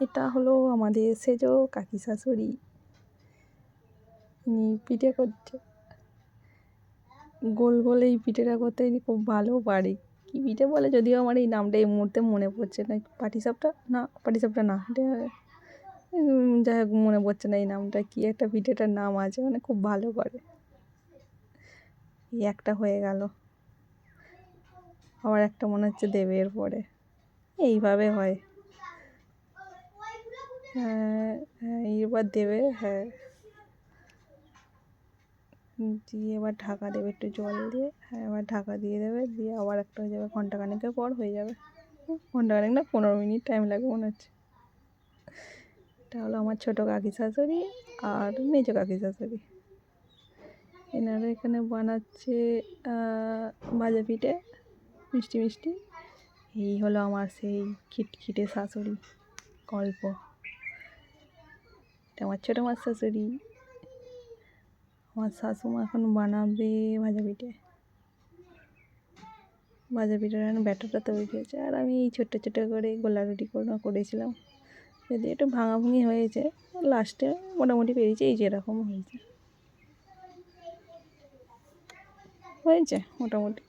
এটা হলো আমাদের সেজ কাকি শাশুড়ি, ইনি পিঠে করছে। গোল গোল এই পিঠেটা করতে ইনি খুব ভালো পারে। কী পিঠে বলে যদিও আমার এই নামটা এই মুহূর্তে মনে পড়ছে না। পাটিসাপটা না, পাটিসাপটা না, এটা যাই হোক মনে পড়ছে না এই নামটা। কী একটা পিঠেটার নাম আছে, মানে খুব ভালো করে। এই একটা হয়ে গেল, আবার একটা মনে হচ্ছে দেবে এরপরে। এইভাবে হয়। হ্যাঁ হ্যাঁ, এবার দেবে। হ্যাঁ, দিয়ে এবার ঢাকা দেবে একটু জল দিয়ে। হ্যাঁ, এবার ঢাকা দিয়ে দেবে, দিয়ে আবার একটা হয়ে যাবে, ঘন্টাখানেকের পর হয়ে যাবে। ঘন্টাখানেক না, 15 মিনিট টাইম লাগবে মনে হচ্ছে। এটা হলো আমার ছোটো কাকি শাশুড়ি আর মেজো কাকি শাশুড়ি। এনারা এখানে বানাচ্ছে ভাজা পিঠে, মিষ্টি মিষ্টি। এই হলো আমার সেই খিটখিটে শাশুড়ি গল্প। এটা আমার ছোটো মার শাশুড়ি। আমার শাশুমা এখন বানাবে ভাজা পিঠে। ভাজা পিঠার এখন ব্যাটারটা তৈরি হয়েছে, আর আমি এই ছোট্টো ছোটো করে গোলা রুটি করেছিলাম। যদি একটু ভাঙাভুঙি হয়েছে, লাস্টে মোটামুটি পেরেছে, এই যেরকম হয়েছে মোটামুটি।